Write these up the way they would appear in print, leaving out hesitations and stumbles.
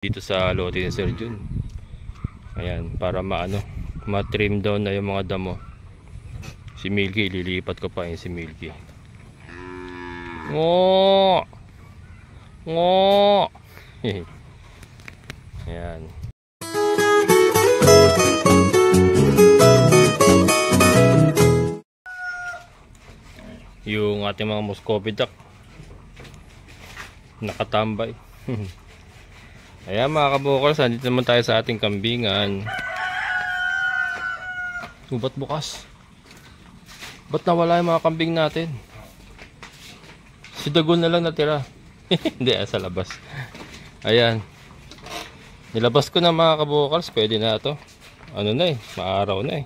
dito sa lote ni Sir Jun. Ayan, para ma-trim down na yung mga damo. Si Milky, lilipat ko pa yung si Milky. Ngo! Ngo! Ayan. Yung ating mga Muscovy duck nakatambay. Ayan mga kabukals, nandito naman tayo sa ating kambingan. Ba't bukas? Ba't nawala yung mga kambing natin? Si Dagon na lang natira. Hindi, sa labas. Ayan. Nilabas ko na mga kabukals, pwede na ito. Ano na maaraw na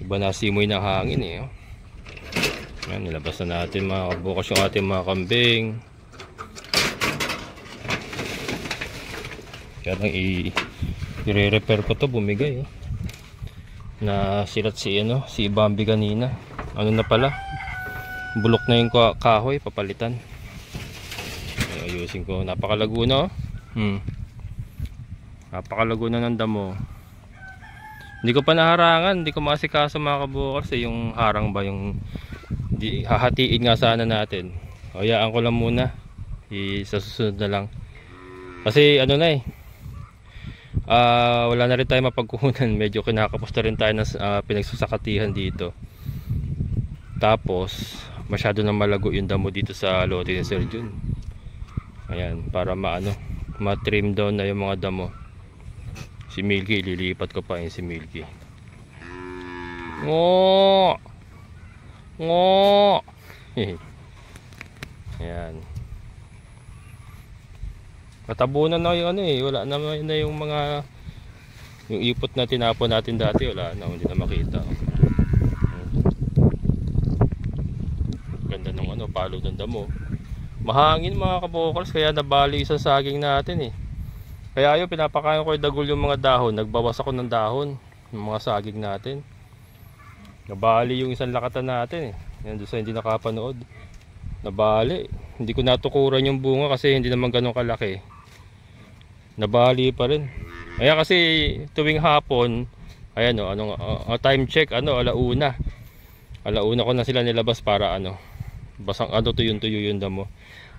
Iba na simoy ng hangin Ayan, nilabas na natin mga kabukals yung ating mga kambing. Kaya lang i-repair ko to, bumigay na sirat si Bambi kanina. Ano na pala, bulok na yung kahoy, papalitan. Ayusin ko. Napakalago na napakalago na ng damo. Hindi ko pa naharangan, hindi ko masikaso mga kabukals yung harang ba yung hahatiin nga sana natin. Hayaan ko lang muna, sa susunod na lang kasi wala na rin tayo mapagkukunan. Medyo kinakapos na rin tayo ng pinagsasakatihan dito. Tapos masyado na malago yung damo dito sa lote ni Sir Jun. Ayan, para ma-trim down na yung mga damo. Si Milky, lilipat ko pa yung si Milky. Ngo! Ngo! Ayan. Natabunan na yung wala na yung mga yung ipot na tinapon natin dati, wala na, hindi na makita. Ganda ng palo ng damo. Mahangin mga kabukals, kaya nabali isang saging natin Kaya ayun, pinapakain ko yung dagol yung mga dahon. Nagbawas ako ng dahon ng mga saging natin. Nabali yung isang lakatan natin Yan doon sa hindi nakapanood. Nabali. Hindi ko natukuran yung bunga kasi hindi naman ganun kalaki. Nabali pa rin. Ayan, kasi tuwing hapon, ayan time check, alauna. Alauna ko na sila nilabas para basang tuyo yung damo.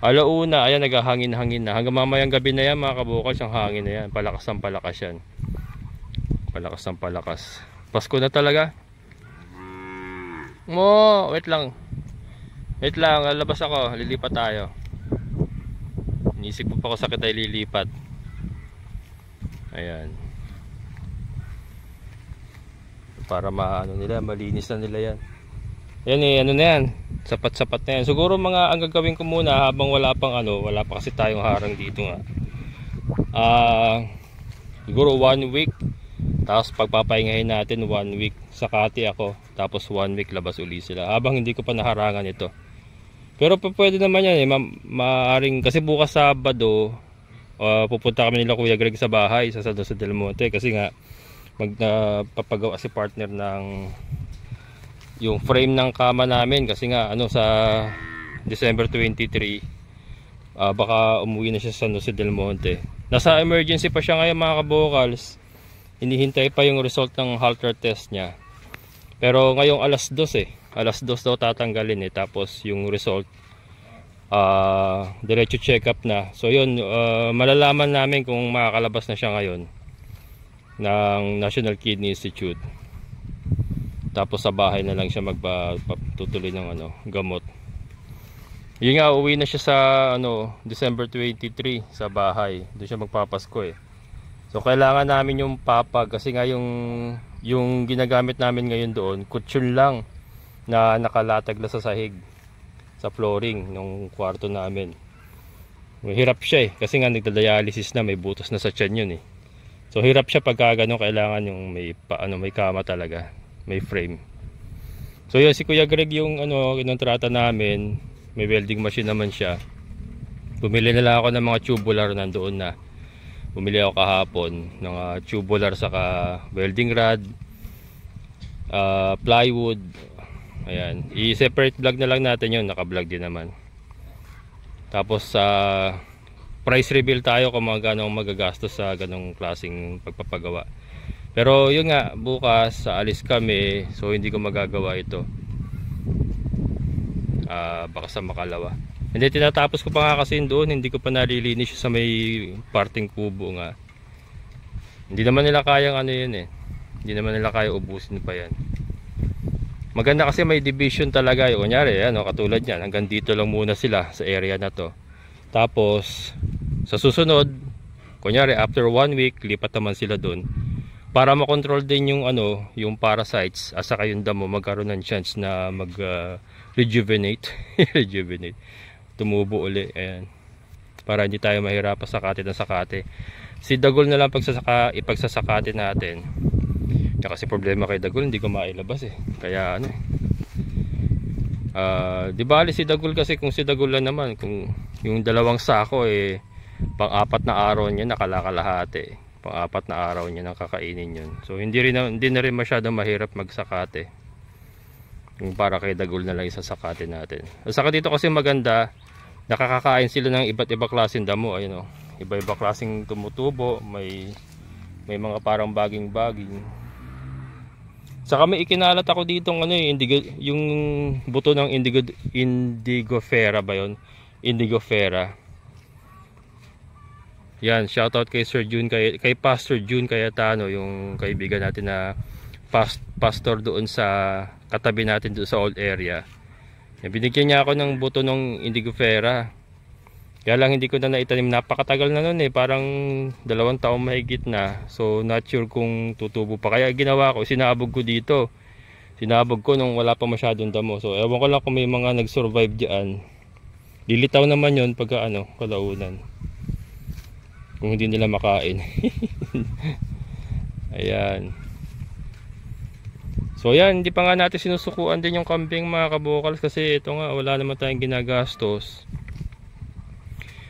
Alauna, ayan, naghahangin-hangin na. Hanggang mamayang gabi na yan mga kabukals, yung hangin na yan. Palakas ng palakas yan. Palakas ng palakas. Pasko na talaga. Wait lang. Wait lang, lalabas ako. Lilipat tayo. Inisip ko pa ko sakit ay lilipat. Ayan. Para malinis na nila yan. Yan na yan. Sapat-sapat na yan. Siguro ang gagawin ko muna habang wala pa kasi tayong harang dito nga. Siguro 1 week. Tapos pagpapahingahin natin 1 week. Sakati ako. Tapos 1 week labas uli sila. Habang hindi ko pa naharangan ito. Pero pwede naman yan maaring kasi bukas Sabado pupunta kami nila Kuya Greg sa bahay sa San Jose del Monte kasi nga magpapagawa si partner ng yung frame ng kama namin kasi nga sa December 23 baka umuwi na siya sa San Jose del Monte. Nasa emergency pa siya ngayon mga kabukals. Hinihintay pa yung result ng Holter test niya. Pero ngayong alas 2 alas 2 daw tatanggalin tapos yung result diretso check up na. So yun, malalaman namin kung makakalabas na siya ngayon ng National Kidney Institute. Tapos sa bahay na lang siya magpatutuloy ng gamot. Yun nga, uwi na siya sa December 23 sa bahay. Doon siya magpapasko So kailangan namin yung papag kasi nga yung ginagamit namin ngayon doon, kutsyon lang na nakalatag na sa sahig, sa flooring ng kwarto namin. Hirap siya kasi nga nagda-dialysis na, may butos na sa tiyan yun So hirap siya pagka ganun, kailangan yung may kama talaga, may frame. So yun, si Kuya Greg yung kinontrata namin, may welding machine naman siya. Bumili na lang ako ng mga tubular nandoon na. Bumili ako kahapon ng tubular saka welding rod, plywood. Ayan, i-separate vlog na lang natin yun, naka-vlog din naman. Tapos price reveal tayo kung magkano ang magagastos sa ganong klaseng pagpapagawa. Pero yun nga, bukas aalis kami, so hindi ko magagawa ito. Baka sa Makalawa. Hindi, tinatapos ko pa nga kasi doon, hindi ko pa nalilinis sa may parting kubo nga. Hindi naman nila kayang ano yun eh. Hindi naman nila kaya ubusin pa yan. Maganda kasi may division talaga. Kunyari, ano, katulad yan, hanggang dito lang muna sila sa area na to. Tapos, sa susunod, kunyari after 1 week, lipat naman sila doon. Para makontrol din yung ano, yung parasites, saka yung damo magkaroon ng chance na mag rejuvenate. Rejuvenate. Tumubo uli. Ayan. Para hindi tayo mahirapan sakate ng sakate. Si dagol na lang ipagsasakate natin. Kasi problema kay dagol, hindi ko mailabas eh. Kaya ano eh. Di bali si dagol kasi kung si dagol lang naman, kung yung 2 sako eh, pang-4 na araw niya nakalakalahati. Pang-4 na araw niya nang kakainin yun. So hindi na rin masyadong mahirap magsakate. Yung para kay dagol na lang isasakate natin. Saka dito kasi maganda, nakakakain sila ng iba't ibang klaseng damo. Ayun o, iba-iba klaseng tumutubo. May mga parang baging-baging. Saka may ikinalat ako dito ano eh, yung buto ng indigofera ba yun? Indigofera. Yan, shoutout kay Sir June, kay Pastor June Cayetano, yung kaibigan natin na pastor doon sa katabi natin doon sa old area. Binigyan niya ako ng buto ng indigofera. Kaya lang hindi ko na naitanim, napakatagal na nun eh, parang 2 taong mahigit na. So not sure kung tutubo pa. Kaya ginawa ko, sinabog ko dito. Sinabog ko nung wala pa masyadong damo. So ewan ko lang kung may mga nag-survive diyan. Lilitaw naman yun pagka ano, kalaunan. Kung hindi nila makain. Ayan. So yan, hindi pa nga natin sinusukuan din yung kambing mga kabukals. Kasi ito nga, wala naman tayong ginagastos.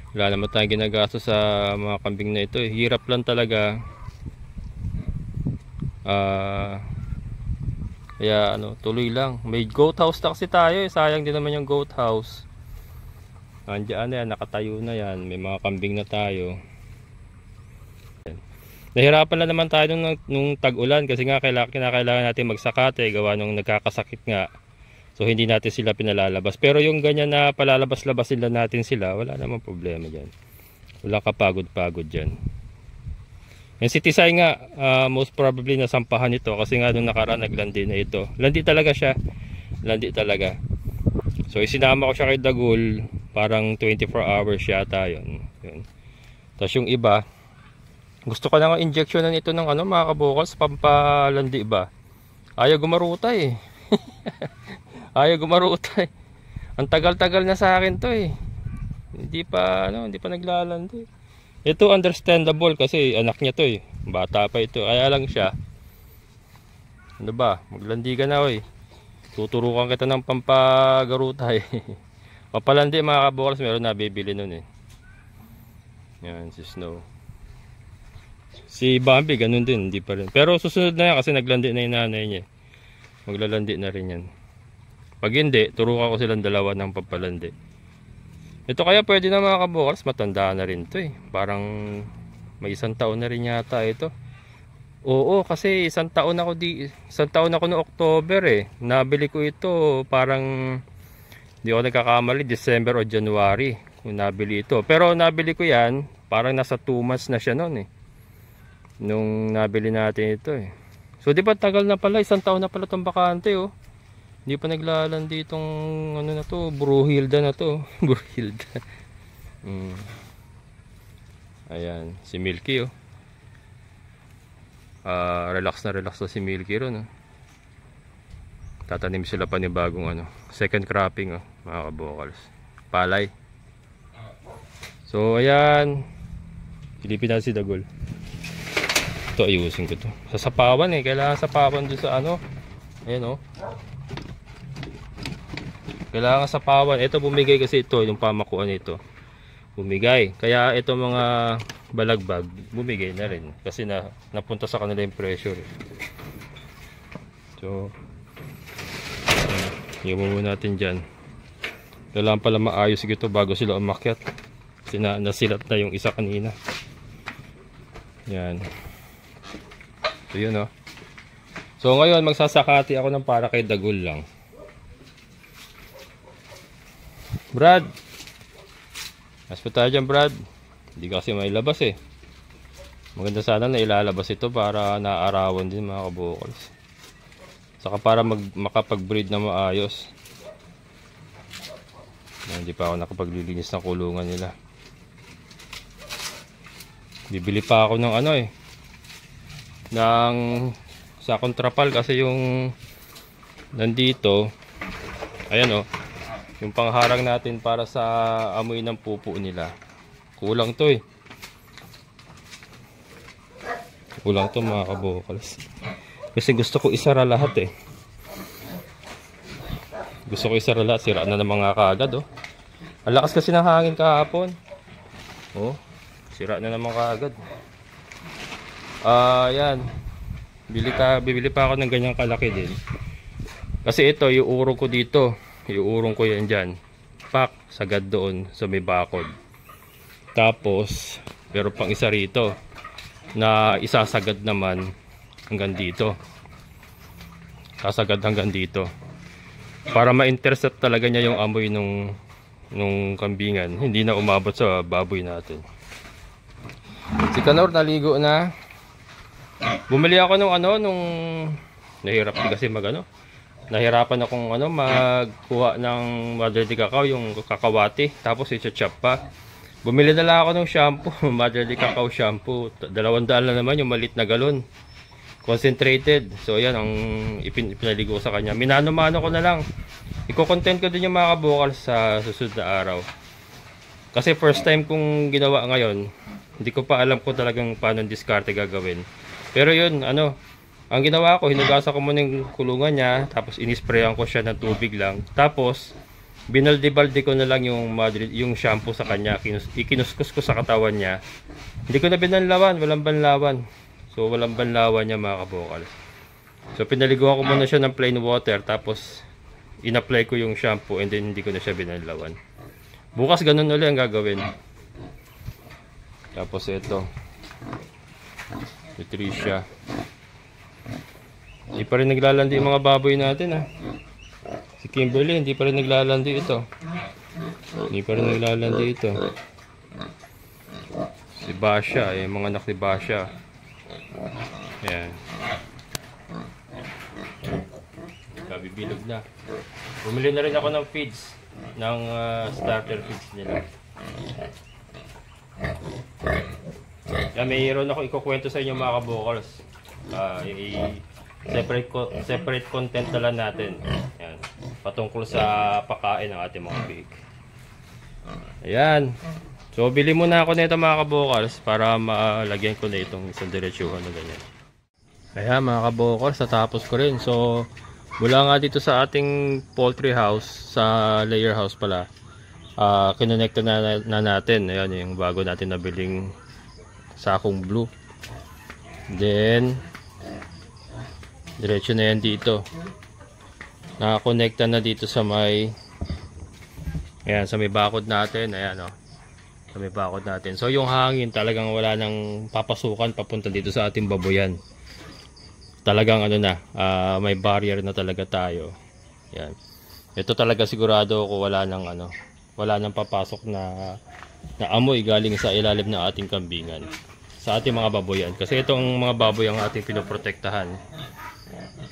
Wala naman tayong ginagastos sa mga kambing na ito. Hirap lang talaga. Kaya ano, tuloy lang. May goat house na kasi tayo eh. Sayang din naman yung goat house. Andiyan na yan, nakatayo na yan. May mga kambing na tayo. Nahirapan lang naman tayo nung tag-ulan. Kasi nga kailangan natin magsakate. Gawa nung nagkakasakit nga. So hindi natin sila pinalalabas. Pero yung ganyan na palalabas-labas sila natin sila, wala namang problema dyan. Wala kapagod-pagod dyan. Yung si Tisay nga, most probably nasampahan ito. Kasi nga nung nakaraan naglandi na ito. Landi talaga siya. Landi talaga. So isinama ko siya kay Dagul. Parang 24 hours yata yun. Tapos yung iba, gusto ko na nga injectionan ito ng ano, mga kabukals, pampalandi ba? Ayaw gumaruta eh. Ayaw gumaruta eh. Ang tagal-tagal na sa akin to eh. Hindi pa naglalandi. Ito understandable kasi anak niya to eh. Bata pa ito. Kaya lang siya. Ano ba? Maglandi ka na oy. Tuturukan kita ng pampagaruta eh. Papalandi mga kabukals, meron na bibili nun eh. Yan si Snow. Si Bambi ganun din, hindi pa rin. Pero susunod na yan kasi naglandi na yung nanay niya. Maglalandi na rin yan. Pag hindi, turukan ko silang 2 ng pampalandi. Ito kaya pwede na mga kabukals, matanda na rin to eh. Parang may 1 taon na rin yata ito. Oo, kasi 1 taon ako noong October eh. Nabili ko ito parang, hindi ako nagkakamali, December o January kung nabili ito. Pero nabili ko yan, parang nasa 2 months na siya noon eh. Nung nabili natin ito eh. So di ba tagal na pala, 1 taon na pala itong bakante oh. Hindi pa naglalandi itong ano na to, Bruhilda na to. Bruhilda. Ayan, si Milky oh. Relax na si Milky ron oh. Tatanim sila pa ni bagong ano, second cropping oh, mga kabukals. Palay. So ayan, silipin natin si Dagol. Ito ayusin ko to. Sa sapawan eh, kailangan sapawan doon sa ano. Ayan oh. Kailangan sapawan. Ito bumigay kasi ito, yung pamakuan nito. Bumigay. Kaya ito mga balagbag, bumigay na rin. Kasi napunta sa kanila yung pressure. So, yung muna natin dyan. Kailangan pala maayos ito bago sila umakyat. Nasilat na yung isa kanina. Yan. So yun oh. So ngayon magsasakati ako ng para kay Dagul lang. Brad, mas pa tayo dyan, Brad. Hindi kasi may labas eh. Maganda sana na ilalabas ito para naarawan din mga kabukals. Saka para makapag-breed na maayos. Hindi pa ako nakapaglilinis ng kulungan nila. Bibili pa ako ng ano eh, ng sakong trapal kasi yung nandito, ayan oh, yung pangharang natin para sa amoy ng pupo nila. Kulang to eh. Kulang to mga kabukals. Kasi gusto ko isara lahat eh. Gusto ko isara lahat. Sira na naman nga kaagad oh. Ang lakas kasi ng hangin kahapon. Oh, sira na naman kaagad. Yan. Bibili pa ako ng ganyang kalaki din. Kasi ito, iuurong ko dito. Iuurong ko yan dyan. Pak, sagad doon sa may bakod. Tapos, pero pang isa rito na isasagad naman hanggang dito. Sasagad hanggang dito. Para ma-intercept talaga niya yung amoy nung kambingan. Hindi na umabot sa baboy natin. Si Kanor naligo na. Bumili ako nung nahirap kasi nahirapan akong magkuha ng mother de cacao, yung kakawati, tapos i-chop pa. Bumili na lang ako ng shampoo, mother de cacao shampoo. 200 lang naman yung maliit na galon. Concentrated. So yan ang ipinaligo sa kanya. Minano-mano ko na lang. Iko-content ko din yung mga kabukal sa susunod na araw. Kasi first time kong ginawa ngayon, hindi ko pa alam kung talagang paano diskarte gagawin. Pero yun, ang ginawa ko, hinugasan ko muna yung kulungan niya, tapos inisprayan ko siya ng tubig lang. Tapos, binalde-balde ko na lang yung shampoo sa kanya. Ikinuskus ko sa katawan niya. Hindi ko na binanlawan, walang banlawan. So, walang banlawan niya mga kabukal. So, pinaliguan ko muna siya ng plain water, tapos in-apply ko yung shampoo, and then hindi ko na siya binanlawan. Bukas ganun ulit ang gagawin. Tapos ito, Patricia. Hindi pa rin naglalandi yung mga baboy natin ha. Si Kimberly hindi pa rin naglalandi ito. Hindi pa rin naglalandi ito. Si Basha, yung mga anak ni Basha. Ayan. Kabibilog na. Bumili na rin ako ng feeds. Ng starter feeds nila. Mayroon ako ikukwento sa inyo mga kabukals. Separate content na lang natin. Ayan. Patungkol sa pakain ng ating mga pig. Ayan. So bili muna ako nito mga kabukals para malagyan ko na itong isang diretsuhan na ganyan. Ayan mga kabukals, natapos ko rin. So mula nga dito sa ating poultry house, sa layer house pala, kinonekta na natin. Ayan yung bago natin nabiling sakong blue. Then diretso na yan dito. Nakakonekta na dito sa may, ayan, sa may bakod natin. Ayan o, sa may bakod natin. So yung hangin talagang wala nang papasukan papunta dito sa ating baboyan. Talagang may barrier na talaga tayo. Yan. Ito talaga sigurado ko wala nang papasok na amoy galing sa ilalim ng ating kambingan sa ating mga baboyan. Kasi itong mga baboy ang ating pinoprotektahan.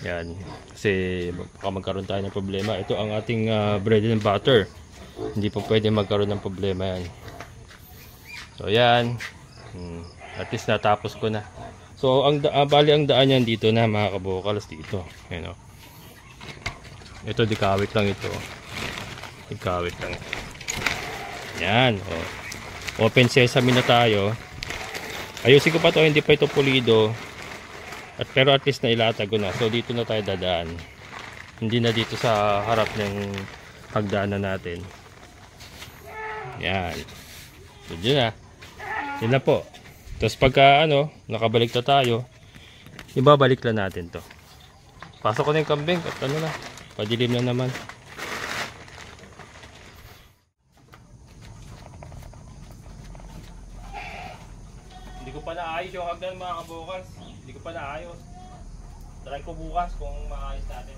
Yan. Kasi baka magkaroon tayo ng problema. Ito ang ating bread and butter. Hindi po pwede magkaroon ng problema yan. So yan. At least natapos ko na. So bali ang daan yan dito na mga kabukals dito. Ayan o. Ito dikawit lang ito. Dikawit lang. Yan o. Open sesame na tayo. Ayusin ko pa to, hindi pa ito pulido. Pero at least nailatag ko na. So dito na tayo dadaan. Hindi na dito sa harap ng hagdanan natin. Yan. So yun na. Yun na po. Tapos pagka nakabalik na tayo, ibabalik lang natin to. Pasok ko na yung kambing at padilim na naman. ko pa naayos yung hagdan mga kabokals. Hindi ko pa naayos. Try ko bukas kung maayos natin.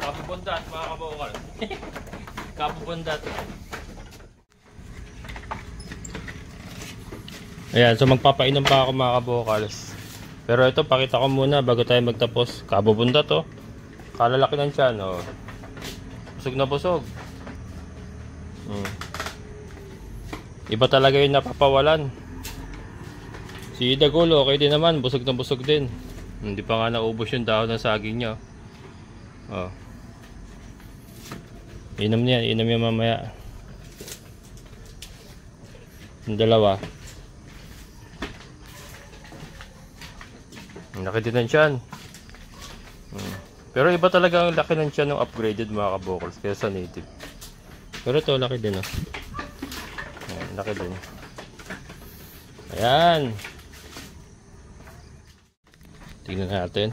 Kapubundat mga kabokal. Kapubundat. Ayan, so magpapainom pa ako mga kabokals. Pero ito, pakita ko muna bago tayo magtapos. Kabubundat to. Kalalaki ng tiyan. Oh. Busog na busog. Iba talaga yung napapawalan. Si Dagol, okay din naman. Busog na busog din. Hindi pa nga naubos yung dahon ng saging niya. Oh. Inom niya, inom niya mamaya. Yung dalawa. Ang laki din ng tiyan. Pero iba talaga ang laki ng tiyan ng upgraded mga kabokals kaya sa native. Pero ito, laki din. Oh. Ayan, laki din. Ayan. Tingnan natin.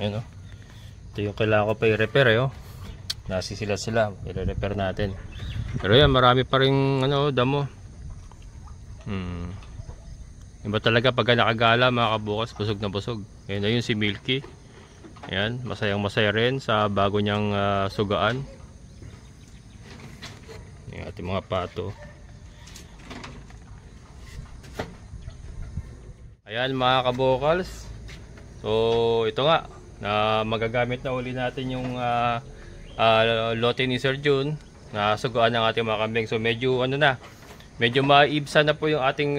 Ayan, oh. Ito yung kailangan ko pa i-repair oh. Nasisilat sila, i-repair natin. Pero yan, marami pa rin ano, damo. Iba talaga pag nakagala mga kabukas, busog na busog. Ayan na yun si Milky. Ayan, masayang masaya rin sa bago niyang sugaan. Ayan ating mga pato. Ayan mga kabokals. So ito nga, na magagamit na uli natin yung lote ni Sir June na suguan ng ating mga kambing. So medyo ano na, medyo maibsa na po yung ating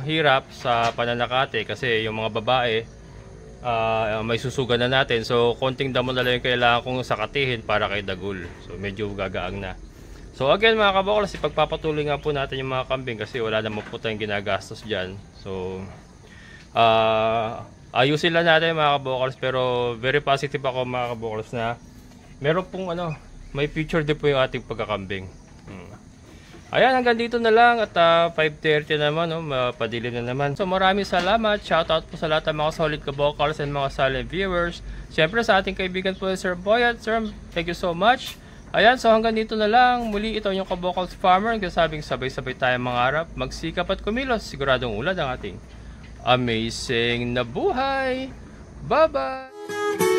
hirap sa pananakate kasi yung mga babae may susugan na natin. So konting damo na lang yung kailangan kong sakatihin para kay Dagul. So medyo gagaang na. So again mga kabokals, ipagpapatuloy nga po natin yung mga kambing kasi wala naman po tayong ginagastos dyan. So ayusin lang natin mga kabokals, pero very positive ako mga kabokals na meron pong ano, may future din po yung ating pagkakambing. Ayan, hanggang dito na lang at 5:30 naman, no, mapadilim na naman. So maraming salamat, shoutout po sa lahat ng mga solid kabokals and mga silent viewers. Siyempre sa ating kaibigan po Sir Boyat, Sir, thank you so much. Ayan, so hanggang dito na lang. Muli ito yung kabokals farmer, kasabing sabay-sabay tayong mangarap, magsikap at kumilos, siguradong ulad ang ating amazing na buhay. Bye-bye!